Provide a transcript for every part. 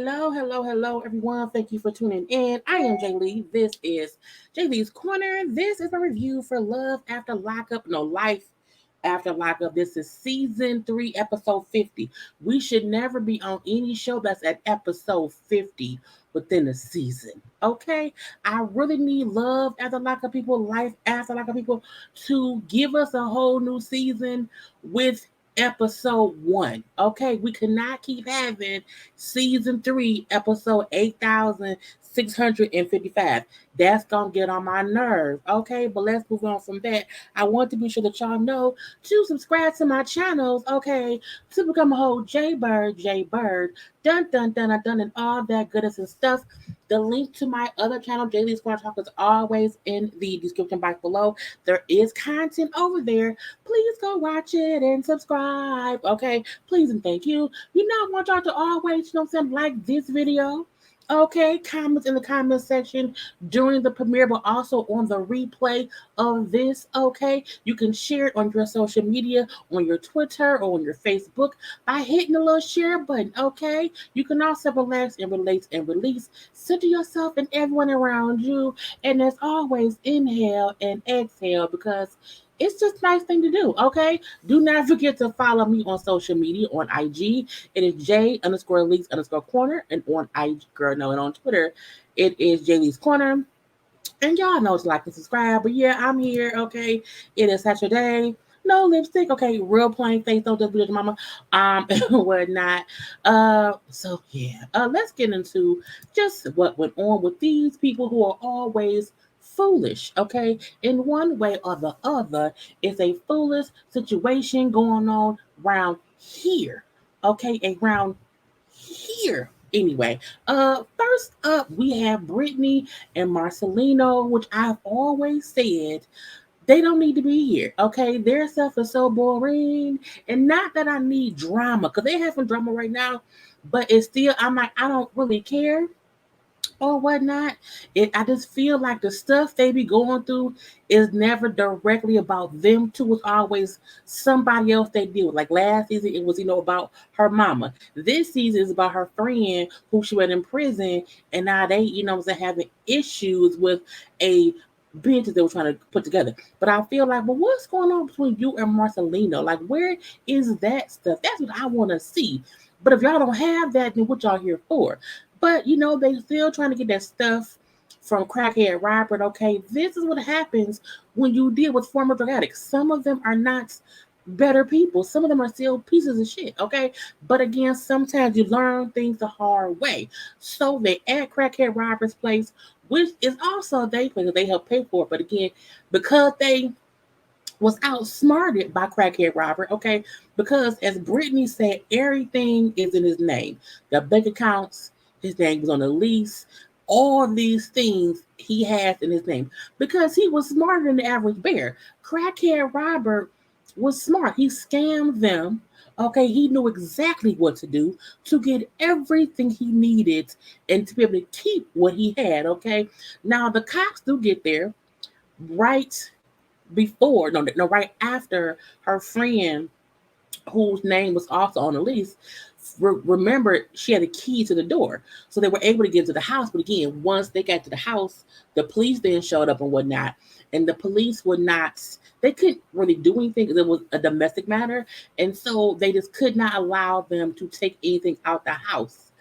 Hello, everyone. Thank you for tuning in. I am Jaylee. This is Jaylee's Corner. This is a review for Love After Lockup. No, Life After Lockup. This is season 3, episode 50. We should never be on any show that's at episode 50 within a season. Okay? I really need Love After Lockup people, Life After Lockup people to give us a whole new season with episode 1. Okay? We cannot keep having season 3, episode 8,655. That's gonna get on my nerve. Okay, but let's move on from that. I want to be sure that y'all know to subscribe to my channels, okay, to become a whole JayBird, dun, and all that goodness and stuff. The link to my other channel, JayLeesCorner Talk, is always in the description box below. There is content over there. Please go watch it and subscribe. Okay, please and thank you. You know, I want y'all to always, like this video. Okay, comments in the comment section during the premiere, but also on the replay of this. Okay, you can share it on your social media, on your Twitter or on your Facebook by hitting the little share button. Okay, you can also relax and relate and release. Center yourself and everyone around you, and as always, inhale and exhale because it's just a nice thing to do. Okay, do not forget to follow me on social media on IG. It is J_Lees_Corner, and on IG, girl, no, and on Twitter, it is JayLeesCorner. And y'all know to like and subscribe. But yeah, I'm here. Okay, it is Saturday. No lipstick. Okay, real plain face. Don't just be with your mama. And whatnot. So yeah. Let's get into just what went on with these people who are always foolish. Okay, in one way or the other, it's a foolish situation going on around here. Okay, around here. Anyway, first up we have Brittany and Marcelino, which I've always said they don't need to be here. Okay, their stuff is so boring, and not that I need drama because they have some drama right now, but it's still I'm like I don't really care or whatnot. I just feel like the stuff they be going through is never directly about them too. It's always somebody else they deal with. Like last season, it was about her mama. This season is about her friend who she went in prison, and now they was having issues with a bench they were trying to put together. But I feel like, well, what's going on between you and Marcelino? Like, where is that stuff? That's what I want to see. But if y'all don't have that, then what y'all here for? But they still trying to get that stuff from crackhead Robert. Okay, this is what happens when you deal with former drug addicts. Some of them are not better people. Some of them are still pieces of shit. Okay, but again, sometimes you learn things the hard way. So they at crackhead Robert's place, which is also their place that they help pay for it. But again, because they was outsmarted by crackhead Robert, okay? Because as Brittany said, everything is in his name. The bank accounts, his name was on the lease, all these things he has in his name. Because he was smarter than the average bear. Crackhead Robert was smart. He scammed them. Okay, he knew exactly what to do to get everything he needed and to be able to keep what he had. Okay, now the cops do get there right before, no, right after her friend, whose name was also on the lease, remember she had a key to the door, so they were able to get to the house. But again, once they got to the house, the police then showed up and whatnot, and the police would not. They couldn't really do anything because it was a domestic matter, and so they just could not allow them to take anything out the house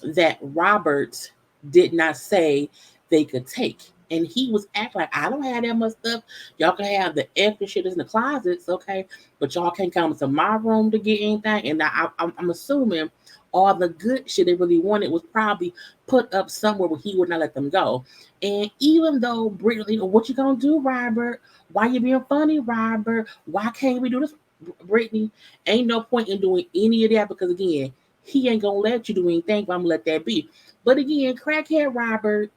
that Robert did not say they could take. And he was acting like, I don't have that much stuff. Y'all can have the extra shit in the closets, okay? But y'all can't come to my room to get anything. And I'm assuming all the good shit they really wanted was probably put up somewhere where he would not let them go. And even though Brittany, what you gonna do, Robert? Why you being funny, Robert? Why can't we do this, Brittany? Ain't no point in doing any of that because again, he ain't gonna let you do anything. But I'm gonna let that be. But again, crackhead Robert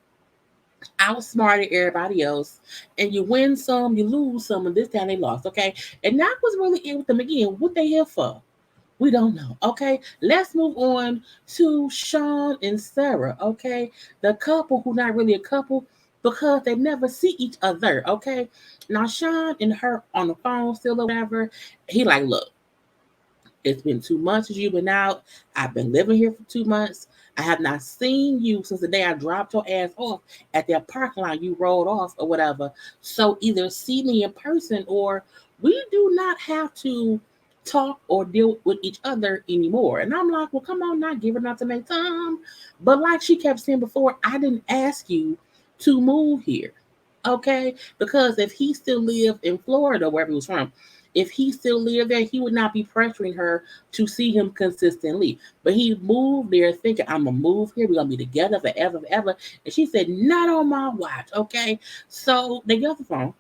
outsmarted everybody else, and you win some, you lose some, and this time they lost. Okay, and that was really it with them. Again, what they here for? We don't know. Okay, let's move on to Shawn and Sarah. Okay, the couple who not really a couple because they never see each other. Okay, now Shawn and her on the phone still or whatever. He like, look, It's been 2 months since you've been out. I've been living here for 2 months. I have not seen you since the day I dropped your ass off at that parking lot you rolled off or whatever. So either see me in person or we do not have to talk or deal with each other anymore. And I'm like, well, come on now, give her not to make time. But like she kept saying before, I didn't ask you to move here. Okay? Because if he still lived in Florida, wherever he was from, if he still lived there, he would not be pressuring her to see him consistently. But he moved there thinking, I'm going to move here. We're going to be together forever, forever. And she said, not on my watch. Okay? So they got the phone.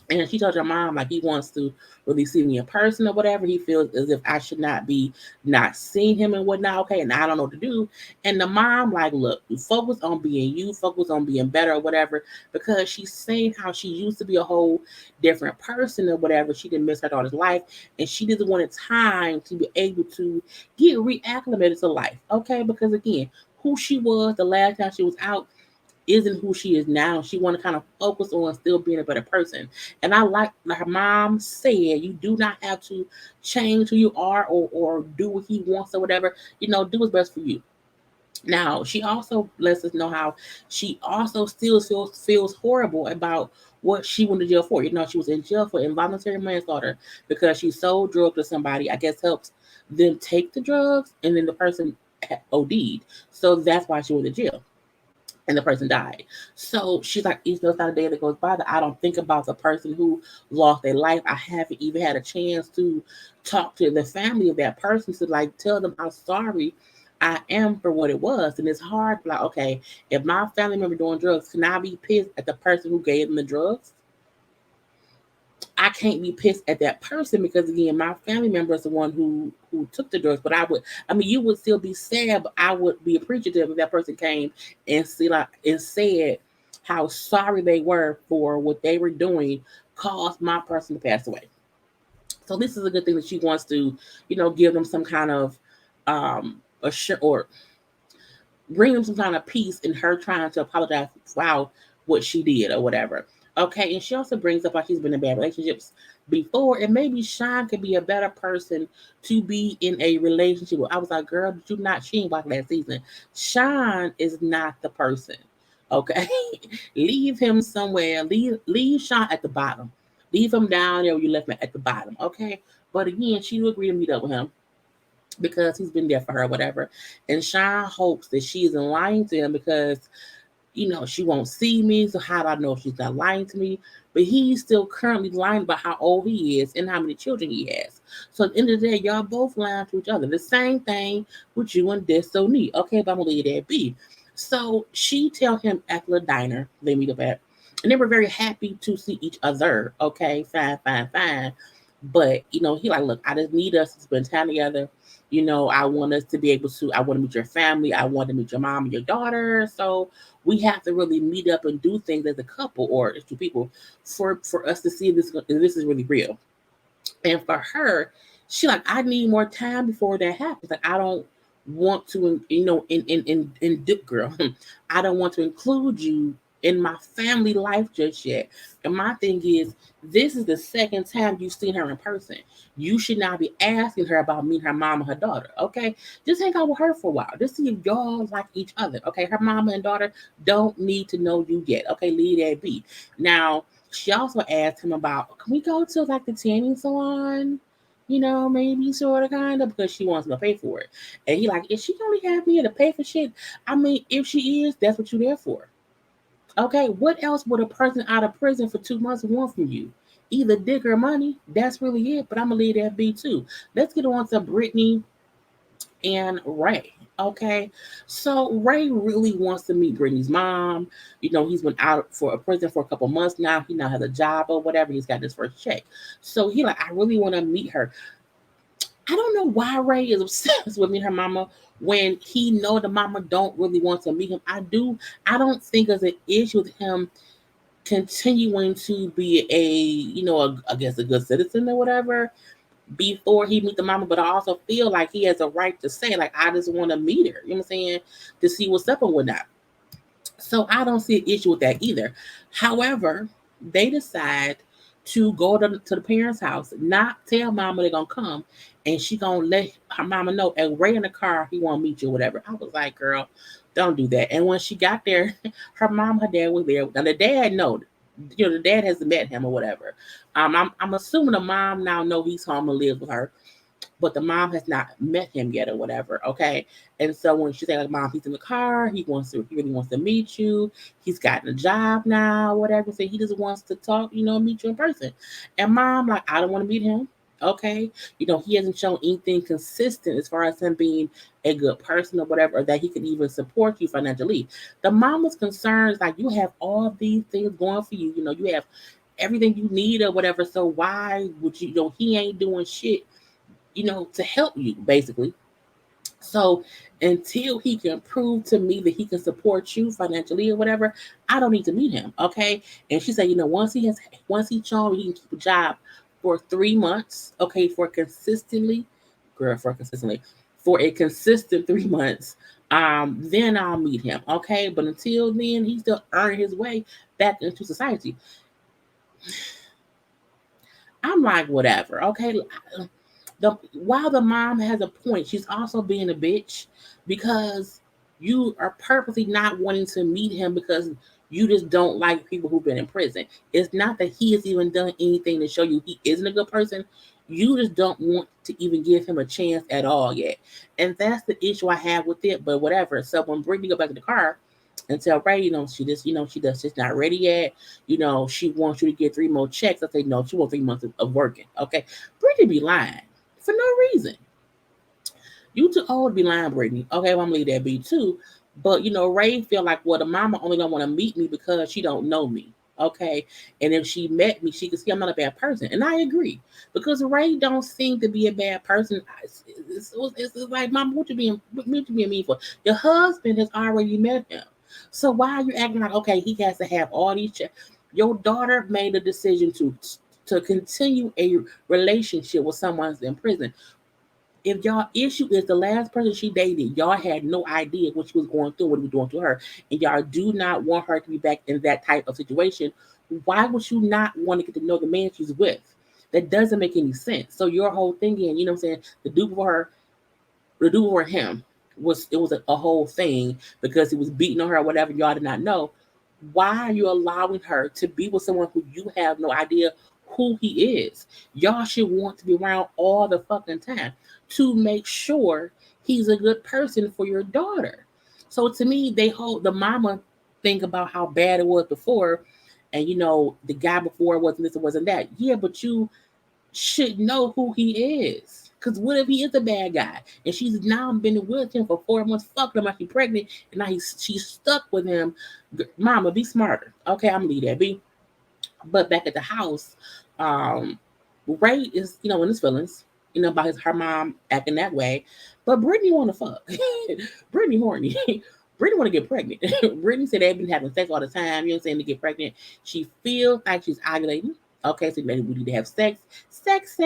And she told her mom like he wants to really see me in person or whatever. He feels as if I should not be not seeing him and whatnot. Okay, and I don't know what to do. And the mom like, look, focus on being you, focus on being better or whatever. Because she's saying how she used to be a whole different person or whatever. She didn't miss her daughter's life, and she didn't want time to be able to get reacclimated to life. Okay, because again, who she was the last time she was out isn't who she is now. She want to kind of focus on still being a better person. And I like her mom said, you do not have to change who you are or do what he wants or whatever. Do what's best for you. Now, she also lets us know how she also still feels horrible about what she went to jail for. She was in jail for involuntary manslaughter because she sold drugs to somebody, I guess helps them take the drugs, and then the person OD'd. So that's why she went to jail and the person died. So she's like, each not a day that goes by that I don't think about the person who lost their life. I haven't even had a chance to talk to the family of that person to like tell them how sorry I am for what it was. And it's hard, like, okay, if my family member doing drugs, can I be pissed at the person who gave them the drugs? I can't be pissed at that person because again, my family member is the one who took the drugs. But you would still be sad, but I would be appreciative if that person came and said how sorry they were for what they were doing caused my person to pass away. So this is a good thing that she wants to, give them some kind of assure or bring them some kind of peace in her trying to apologize for what she did or whatever. Okay, and she also brings up how she's been in bad relationships before, and maybe Shawn could be a better person to be in a relationship with. I was like, girl, did you not? She ain't watched last season. Shawn is not the person. Okay, leave him somewhere. Leave Shawn at the bottom. Leave him down there where you left him at the bottom. Okay, but again, she will agree to meet up with him because he's been there for her, whatever. And Shawn hopes that she isn't lying to him because she won't see me. So how do I know if she's not lying to me? But he's still currently lying about how old he is and how many children he has. So at the end of the day, y'all both lying to each other. The same thing with you and Destiny. Okay, but I'm gonna leave that be. So she tell him at the diner they meet up at, and they were very happy to see each other. Okay, fine, fine, fine. But he like, look, I just need us to spend time together. I want us to be able to. I want to meet your family. I want to meet your mom and your daughter. So we have to really meet up and do things as a couple or as two people for us to see if this is really real. And for her, she like, I need more time before that happens. Like I don't want to, in Dip Girl, I don't want to include you in my family life just yet. And my thing is, this is the second time you've seen her in person. You should not be asking her about meeting her mom and her daughter. Okay, just hang out with her for a while. Just see if y'all like each other. Okay, her mama and daughter don't need to know you yet. Okay, leave that be. Now she also asked him about, can we go to like the tanning salon? Maybe sort of kind of because she wants to pay for it. And he like, is she only have me to pay for shit? I mean, if she is, that's what you're there for. Okay, what else would a person out of prison for 2 months want from you? Either dick or money. That's really it. But I'm gonna leave that be too. Let's get on to Brittany and Ray. Okay, so Ray really wants to meet Brittany's mom. He's been out for a prison for a couple months now. He now has a job or whatever. He's got his first check. So he like, I really want to meet her. I don't know why Ray is obsessed with meeting her mama when he know the mama don't really want to meet him. I don't think there's an issue with him continuing to be I guess a good citizen or whatever before he meet the mama, but I also feel like he has a right to say, like, I just want to meet her, you know what I'm saying, to see what's up and whatnot. So I don't see an issue with that either. However, they decide to go to the parents' house, not tell mama they're gonna come, and she gonna let her mama know, and Ray in the car, he wanna meet you or whatever. I was like, girl, don't do that. And when she got there, her dad was there. Now the dad know, the dad hasn't met him or whatever. I'm assuming the mom now know he's home and lives with her, but the mom has not met him yet or whatever. Okay. And so when she said, like, mom, he's in the car, he really wants to meet you. He's gotten a job now, whatever. So he just wants to talk, meet you in person. And mom, like, I don't want to meet him. Okay. He hasn't shown anything consistent as far as him being a good person or whatever, or that he can even support you financially. The mom was concerned, like, you have all these things going for you. You have everything you need or whatever. So why would he ain't doing shit, to help you, basically. So until he can prove to me that he can support you financially or whatever, I don't need to meet him. Okay. And she said, once he's shown he can keep a job for 3 months, okay, for a consistent 3 months, then I'll meet him. Okay. But until then, he's still earning his way back into society. I'm like, whatever. Okay. While the mom has a point, she's also being a bitch because you are purposely not wanting to meet him because you just don't like people who've been in prison. It's not that he has even done anything to show you he isn't a good person. You just don't want to even give him a chance at all yet. And that's the issue I have with it, but whatever. So when Brittany go back to the car and tell Ray, she's not ready yet. She wants you to get 3 more checks. I say, no, she wants 3 months of working. Okay. Brittany be lying for no reason. You too old to be lying, Brittany. Okay, well, I'm gonna leave that be too. But Ray feel like, well, the mama only don't want to meet me because she don't know me. Okay. And if she met me, she could see I'm not a bad person. And I agree. Because Ray don't seem to be a bad person. It's like, mama, what you being mean for? Your husband has already met him. So why are you acting like, okay, he has to have all these checks? Your daughter made a decision to continue a relationship with someone who's in prison. If y'all issue is the last person she dated, y'all had no idea what she was going through, what he was doing to her, and y'all do not want her to be back in that type of situation, why would you not want to get to know the man she's with? That doesn't make any sense. So your whole thing, and you know what I'm saying, the dupe for him was a whole thing because he was beating on her or whatever. Y'all did not know. Why are you allowing her to be with someone who you have no idea who he is? Y'all should want to be around all the fucking time to make sure he's a good person for your daughter. So to me, the mama think about how bad it was before, and the guy before wasn't this, it wasn't that. Yeah, but you should know who he is. Because what if he is a bad guy and she's now been with him for 4 months, fucked him, she's pregnant, and now she's stuck with him? Mama, be smarter. Okay, I'm gonna leave that be. But back at the house, Ray is, in his feelings, about her mom acting that way. But Brittany want to fuck. Brittany horny. Brittany want to get pregnant. Brittany said they've been having sex all the time, to get pregnant. She feels like she's ovulating. Okay, so maybe we need to have sex. Sex.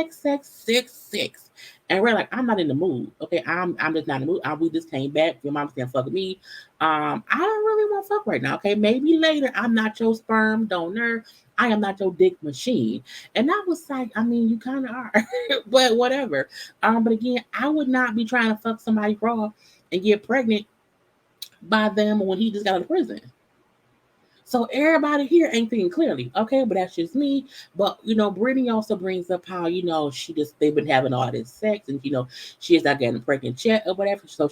And we're like, I'm not in the mood. Okay, I'm just not in the mood. We just came back. Your mom's gonna fuck with me. I don't really want to fuck right now. Okay, maybe later. I'm not your sperm donor. I am not your dick machine. And I was like, I mean, you kind of are, but whatever. But again, I would not be trying to fuck somebody raw and get pregnant by them when he just got out of prison. So everybody here ain't thinking clearly, okay? But that's just me. But Brittany also brings up how they've been having all this sex, and she is not getting pregnant yet or whatever. So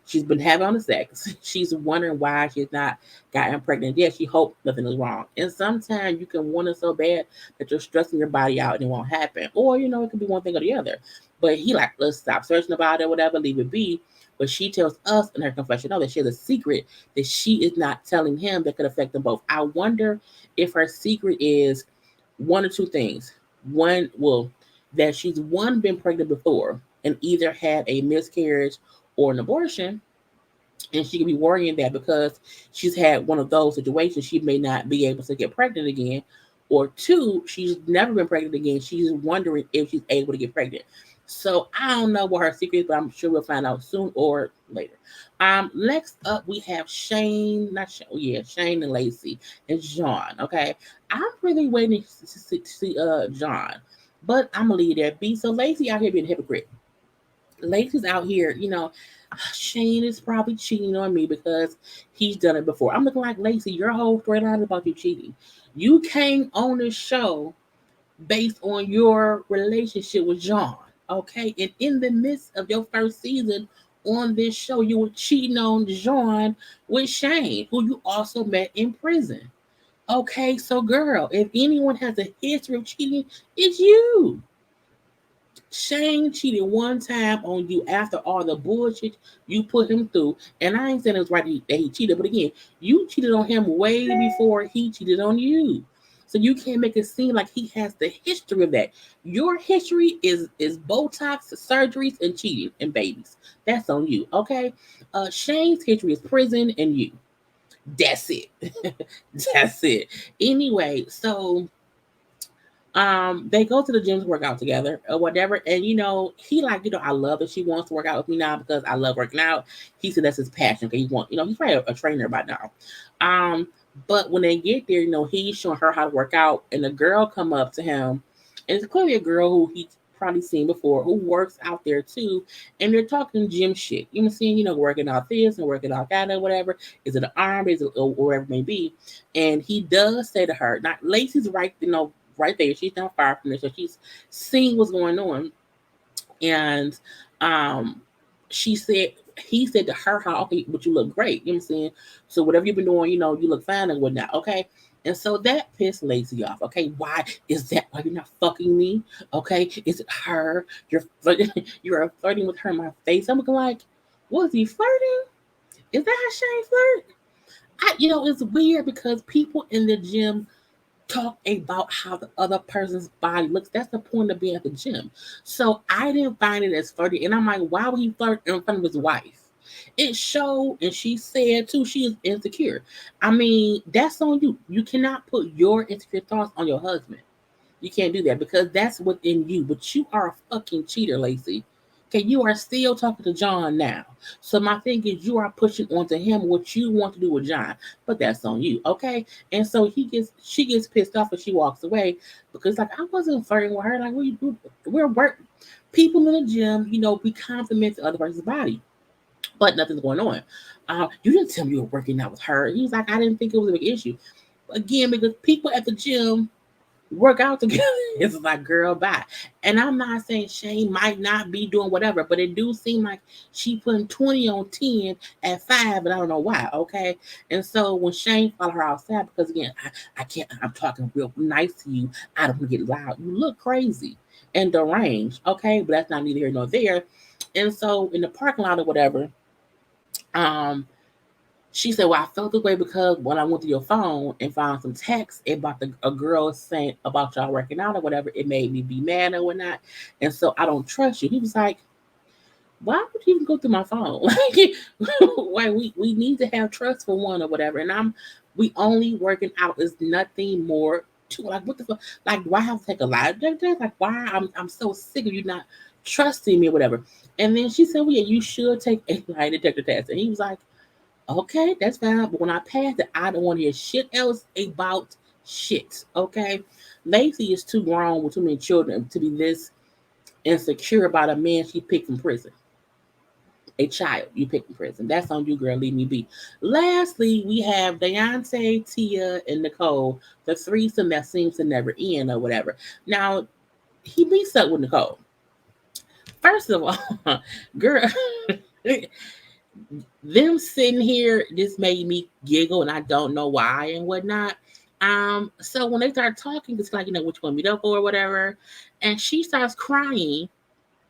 she's been having all the sex. She's wondering why she's not gotten pregnant yet. She hopes nothing is wrong. And sometimes you can want it so bad that you're stressing your body out and it won't happen. Or it could be one thing or the other. But he like, let's stop searching about it, whatever, leave it be. But she tells us in her confession that she has a secret that she is not telling him that could affect them both. I wonder if her secret is one or two things. One, that she's been pregnant before and either had a miscarriage or an abortion, and she could be worrying that because she's had one of those situations, she may not be able to get pregnant again. Or two, she's never been pregnant again. She's wondering if she's able to get pregnant. So I don't know what her secret is, but I'm sure we'll find out soon or later. Next up we have Shane, not Shane, Shane and Lacey and John. Okay, I'm really waiting to see John, but I'm gonna leave that be. So Lacey out here being a hypocrite. Lacey's out here, Shane is probably cheating on me because he's done it before. I'm looking like Lacey, your whole storyline is about you cheating. You came on this show based on your relationship with John. Okay. And in the midst of your first season on this show, you were cheating on John with Shane, who you also met in prison. Okay. So, girl, if anyone has a history of cheating, it's you. Shane cheated one time on you after all the bullshit you put him through. And I ain't saying it's right that he cheated, but again, you cheated on him way before he cheated on you. So you can't make it seem like he has the history of that. Your history is Botox, surgeries, and cheating and babies. That's on you, okay? Shane's history is prison and you. That's it. That's it. Anyway, so they go to the gym to work out together or whatever, and he like, I love that she wants to work out with me now because I love working out. He said that's his passion. Okay, he's probably a trainer by now. But when they get there, he's showing her how to work out, and the girl come up to him, and it's clearly a girl who he's probably seen before who works out there too, and they're talking gym shit. Working out this and working out that or whatever. Is it an arm? Is it or whatever it may be? And he does say to her, not Lacey's right there. She's not far from there, so she's seeing what's going on. And um, she said, he said to her, "How okay, but you look great." You know what I'm saying? So whatever you've been doing, you look fine and whatnot. Okay. And so that pissed Lacey off. Okay, why is that? Why you're not fucking me? Okay, is it her? You're flirting with her in my face. I'm looking like, was he flirting? Is that how Shane flirt? It's weird because people in the gym talk about how the other person's body looks. That's the point of being at the gym. So I didn't find it as flirty. And I'm like, why would he flirt in front of his wife? It showed, and she said too, she is insecure. I mean, that's on you. You cannot put your insecure thoughts on your husband. You can't do that because that's within you. But you are a fucking cheater, Lacey. Okay, you are still talking to John now. So my thing is, you are pushing onto him what you want to do with John, but that's on you, okay? And so she gets pissed off and she walks away because like I wasn't flirting with her. Like we're work people in the gym, we compliment the other person's body, but nothing's going on. You didn't tell me you were working out with her. He was like, I didn't think it was a big issue. Again, because people at the gym work out together. It's like, girl, bye. And I'm not saying Shane might not be doing whatever, but it do seem like she putting 20 on 10 at 5, and I don't know why, okay? And so when Shane followed her outside, because again, I can't, I'm talking real nice to you, I don't want to get loud. You look crazy and deranged, okay? But that's not neither here nor there. And so in the parking lot or whatever, um, she said, "Well, I felt this way because when I went to your phone and found some text about a girl saying about y'all working out or whatever, it made me be mad or whatnot. And so I don't trust you." He was like, "Why would you even go through my phone? Why we need to have trust for one or whatever. And we only working out is nothing more to like what the fuck? Like, do I have to take a lie detector? Like, why I'm so sick of you not trusting me or whatever." And then she said, "Well, yeah, you should take a lie detector test." And he was like, "Okay, that's fine. But when I pass it, I don't want to hear shit else about shit." Okay. Lacey is too grown with too many children to be this insecure about a man she picked from prison. A child you picked from prison. That's on you, girl. Leave me be. Lastly, we have Deontay, Tia, and Nicole, the threesome that seems to never end or whatever. Now, he meets up with Nicole. First of all, girl, them sitting here just made me giggle, and I don't know why and whatnot. So when they start talking, it's like, what you want me to for or whatever, and she starts crying.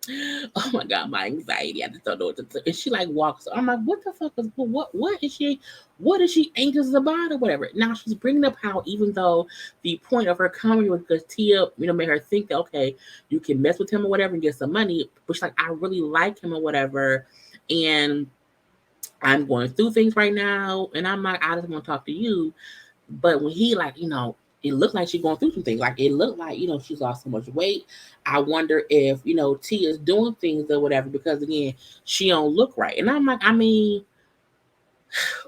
Oh my god, my anxiety! I just don't know what to do. And she like walks. I'm like, what the fuck is what is she anxious about or whatever? Now she's bringing up how even though the point of her coming was because Tia, made her think that okay, you can mess with him or whatever and get some money, but she's like, I really like him or whatever, and I'm going through things right now, and I'm like, I just want to talk to you. But when he like, it looked like she's going through some things. Like it looked like, she's lost so much weight. I wonder if, Tia's doing things or whatever, because again, she don't look right. And I'm like, I mean,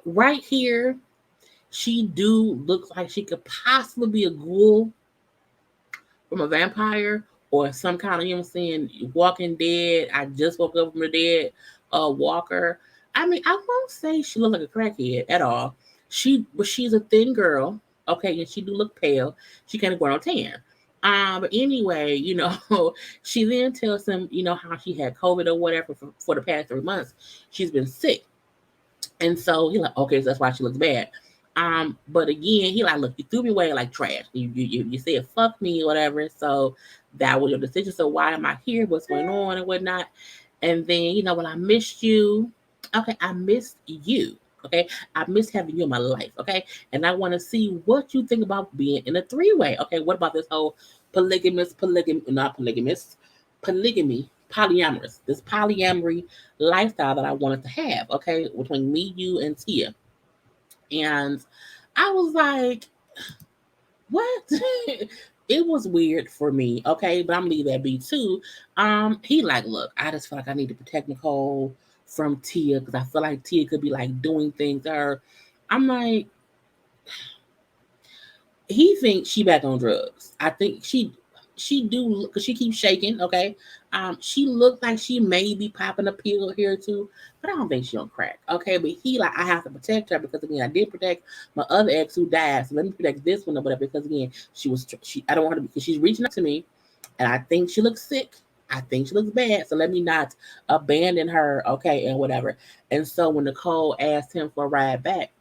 right here, she do look like she could possibly be a ghoul from a vampire or some kind of, Walking Dead. I just woke up from the dead walker. I mean, I won't say she looked like a crackhead at all. But she's a thin girl, okay, and she do look pale. She can't go on tan. But anyway, she then tells him, how she had COVID or whatever for the past 3 months. She's been sick. And so he like, okay, so that's why she looks bad. But again, he like, look, you threw me away like trash. You said fuck me or whatever. So that was your decision. So why am I here? What's going on and whatnot? And then, when I missed you, okay, I missed you. Okay, I miss having you in my life. Okay, and I want to see what you think about being in a 3-way. Okay, what about this whole polygamy, polyamorous, this polyamory lifestyle that I wanted to have, okay, between me, you, and Tia. And I was like, what? It was weird for me, okay, but I'm gonna leave that be too. He like, look, I just feel like I need to protect Nicole from Tia because I feel like Tia could be like doing things to her. I'm like, he thinks she back on drugs. I think she do because she keeps shaking. Okay, she looks like she may be popping a pill here or two, but I don't think she on crack. Okay, but he like, I have to protect her because again, I did protect my other ex who died, so let me protect this one or whatever. Because again, I don't want her to, because she's reaching out to me, and I think she looks sick. I think she looks bad, so let me not abandon her. Okay, and whatever. And so when Nicole asked him for a ride back,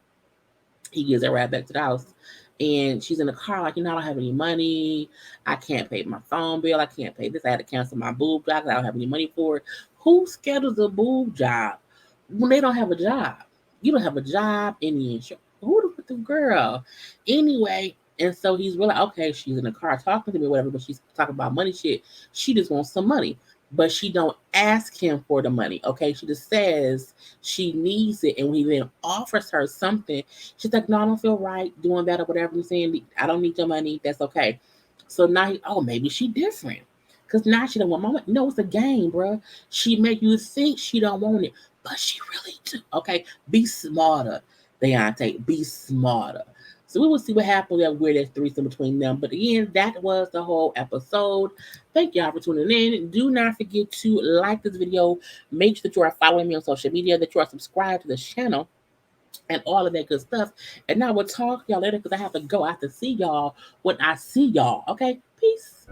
he gives her a ride back to the house. And she's in the car, like, I don't have any money. I can't pay my phone bill. I can't pay this. I had to cancel my boob job because I don't have any money for it. Who schedules a boob job when they don't have a job? You don't have a job, any insurance. Who the girl? Anyway, and so he's really, okay, she's in the car talking to me, whatever, but she's talking about money shit. She just wants some money. But she don't ask him for the money, okay? She just says she needs it. And when he then offers her something, she's like, no, I don't feel right doing that or whatever. I'm saying, I don't need your money. That's okay. So now, maybe she different. Because now she don't want my money. No, it's a game, bro. She make you think she don't want it, but she really do. Okay, be smarter, Deontay. Be smarter. So we will see what happens that weird threesome between them. But again, that was the whole episode. Thank y'all for tuning in. Do not forget to like this video. Make sure that you are following me on social media, that you are subscribed to the channel, and all of that good stuff. And now we'll talk to y'all later because I have to go. I have to see y'all when I see y'all. Okay? Peace.